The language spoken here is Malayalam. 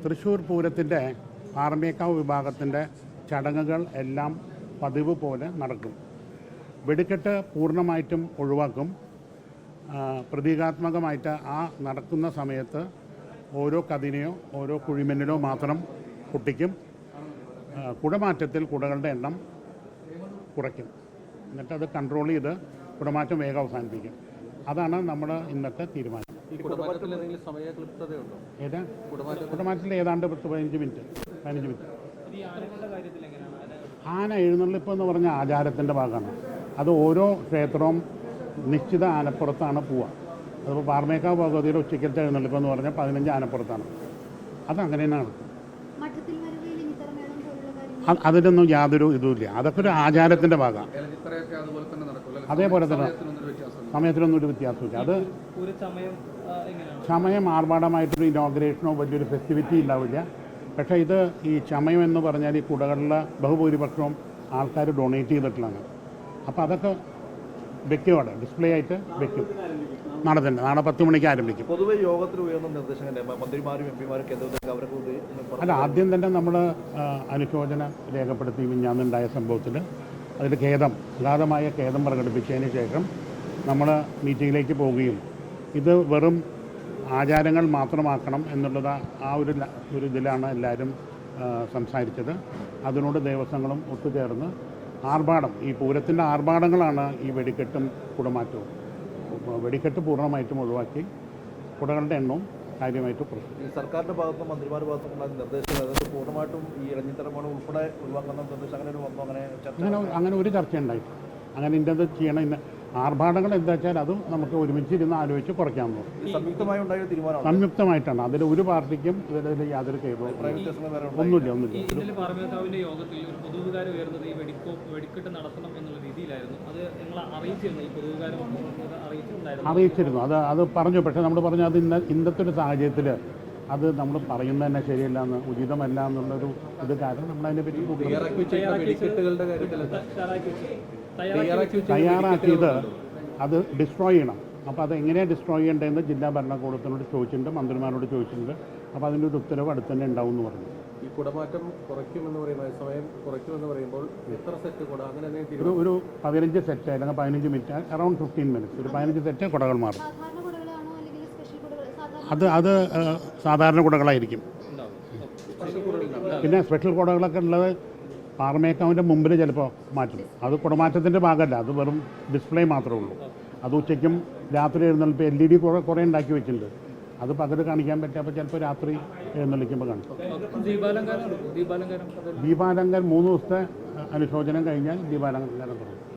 തൃശ്ശൂർ പൂരത്തിൻ്റെ പാറമേക്കാവ് വിഭാഗത്തിൻ്റെ ചടങ്ങുകൾ എല്ലാം പതിവ് പോലെ നടക്കും. വെടിക്കെട്ട് പൂർണ്ണമായിട്ടും ഒഴിവാക്കും. പ്രതീകാത്മകമായിട്ട് ആ നടക്കുന്ന സമയത്ത് ഓരോ കതിനെയോ ഓരോ കുഴിമണ്ണിലോ മാത്രം പൊട്ടിക്കും. കുടമാറ്റത്തിൽ കുടകളുടെ എണ്ണം കുറയ്ക്കും. എന്നിട്ടത് കൺട്രോൾ ചെയ്ത് കുടമാറ്റം വേഗം അവസാനിപ്പിക്കും. അതാണ് നമ്മുടെ ഇന്നത്തെ തീരുമാനം. കുടമാറ്റത്തിൽ ഏതാണ്ട് 15 മിനിറ്റ്. ആന എഴുന്നള്ളിപ്പ് എന്ന് പറഞ്ഞ ആചാരത്തിൻ്റെ ഭാഗമാണ്. അത് ഓരോ ക്ഷേത്രവും നിശ്ചിത ആനപ്പുറത്താണ് പോവുക. അതിപ്പോൾ പാറമേക്കാവ് ഭഗവതിയുടെ ഉച്ചയ്ക്കത്തെ എഴുന്നള്ളിപ്പ് എന്ന് പറഞ്ഞാൽ 15 ആനപ്പുറത്താണ്. അതങ്ങനെ തന്നെ നടക്കും. അതിനൊന്നും യാതൊരു ഇതുമില്ല. അതൊക്കെ ഒരു ആചാരത്തിൻ്റെ ഭാഗമാണ്. അതേപോലെ തന്നെ സമയത്തിനൊന്നും ഒരു വ്യത്യാസമില്ല. അത് ചമയം ആർഭാടമായിട്ടൊരു ഇനോഗ്രേഷനോ വലിയൊരു ഫെസ്റ്റിവിറ്റി ഉണ്ടാവില്ല. പക്ഷേ ഇത് ഈ ചമയം എന്ന് പറഞ്ഞാൽ ഈ കുടകളിലെ ബഹുഭൂരിപക്ഷവും ആൾക്കാർ ഡൊണേറ്റ് ചെയ്തിട്ടുള്ളതാണ്. അപ്പോൾ അതൊക്കെ വെക്കും, അവിടെ ഡിസ്പ്ലേ ആയിട്ട് വെക്കും. നാളെ 10 മണിക്ക് ആരംഭിക്കും. പൊതുവെ യോഗത്തിൽ ഉയർന്ന നിർദ്ദേശങ്ങൾ മന്ത്രിമാരും എംപിമാരും അല്ല, ആദ്യം തന്നെ നമ്മൾ അനുശോചനം രേഖപ്പെടുത്തി മിഞ്ഞാന്നുണ്ടായ സംഭവത്തിൽ അതിൽ അഗാധമായ ഖേദം പ്രകടിപ്പിച്ചതിന് ശേഷം നമ്മൾ മീറ്റിങ്ങിലേക്ക് പോവുകയും ഇത് വെറും ആചാരങ്ങൾ മാത്രമാക്കണം എന്നുള്ളത് ആ ഒരു ഇതിലാണ് എല്ലാവരും സംസാരിച്ചത്. അതിനോട് ദേവസ്വങ്ങളും ഒത്തുചേർന്ന് ആർഭാടം, ഈ പൂരത്തിൻ്റെ ആർഭാടങ്ങളാണ് ഈ വെടിക്കെട്ടും കുടമാറ്റവും. വെടിക്കെട്ട് പൂർണ്ണമായിട്ടും ഒഴിവാക്കി കുടകളുടെ എണ്ണവും കാര്യമായിട്ട് കുറച്ചു. സർക്കാരിൻ്റെ ഭാഗത്തും മന്ത്രിമാരുടെ ഭാഗത്തും നിർദ്ദേശം പൂർണ്ണമായിട്ടും ഈ ഇറങ്ങിത്തരമാണ് ഉൾപ്പെടെ ഒഴിവാക്കുന്ന നിർദ്ദേശം അങ്ങനെ ഒരു ചർച്ച ഉണ്ടായിട്ട് അങ്ങനെ ഇന്നത് ചെയ്യണം. ഇന്ന് ആർഭാടങ്ങൾ എന്താ വെച്ചാൽ അത് നമുക്ക് ഒരുമിച്ചിരുന്ന് ആലോചിച്ച് കുറയ്ക്കാമെന്ന് സംയുക്തമായിട്ടാണ്. അതിൽ ഒരു പാർട്ടിക്കും ഇതിൽ യാതൊരു ഒന്നുമില്ല. അറിയിച്ചിരുന്നു. അത് പറഞ്ഞു. പക്ഷേ നമ്മൾ പറഞ്ഞു അത് ഇന്നത്തെ ഒരു സാഹചര്യത്തിൽ അത് നമ്മൾ പറയുന്നത് തന്നെ ശരിയല്ല എന്ന്, ഉചിതമല്ല എന്നുള്ളൊരു ഇത് കാരണം നമ്മളതിനെ പറ്റി തയ്യാറാക്കിയത് അത് ഡിസ്ട്രോയ് ചെയ്യണം. അപ്പോൾ അത് എങ്ങനെയാണ് ഡിസ്ട്രോയ് ചെയ്യേണ്ടതെന്ന് ജില്ലാ ഭരണകൂടത്തിനോട് ചോദിച്ചിട്ടുണ്ട്, മന്ത്രിമാരോട് ചോദിച്ചിട്ടുണ്ട്. അപ്പോൾ അതിൻ്റെ ഒരു ഉത്തരവ് അടുത്ത് തന്നെ ഉണ്ടാവും എന്ന് പറഞ്ഞു. ഈ കുടമാറ്റം കുറയ്ക്കുമെന്ന് പറയുമ്പോൾ സമയം കുറയ്ക്കുമെന്ന് പറയുമ്പോൾ എത്ര സെറ്റ് കുട അങ്ങനെ ഒരു 15 സെറ്റ് അല്ലെങ്കിൽ 15 മിനിറ്റ്, അറൗണ്ട് 15 മിനിറ്റ്സ്, ഒരു 15 സെറ്റ് കുടകൾ മാറും. അത് സാധാരണ കുടകളായിരിക്കും. പിന്നെ സ്പെഷ്യൽ കുടകളൊക്കെ ഉള്ളത് പാറമേക്കാവിൻ്റെ മുമ്പിൽ ചിലപ്പോൾ മാറ്റും. അത് കുടമാറ്റത്തിൻ്റെ ഭാഗമല്ല, അത് വെറും ഡിസ്പ്ലേ മാത്രമേ ഉള്ളൂ. അത് ഉച്ചയ്ക്കും രാത്രി എഴുന്നള്ളിപ്പോൾ LED കുറേ ഉണ്ടാക്കി വെച്ചിട്ടുണ്ട്. അത് പകൽ കാണിക്കാൻ പറ്റാപ്പോൾ ചിലപ്പോൾ രാത്രി എഴുന്നള്ളിക്കുമ്പോൾ കാണിക്കും. ദീപാലങ്കാരം 3 ദിവസത്തെ അനുശോചനം കഴിഞ്ഞാൽ ദീപാലങ്കാരം തുടങ്ങും.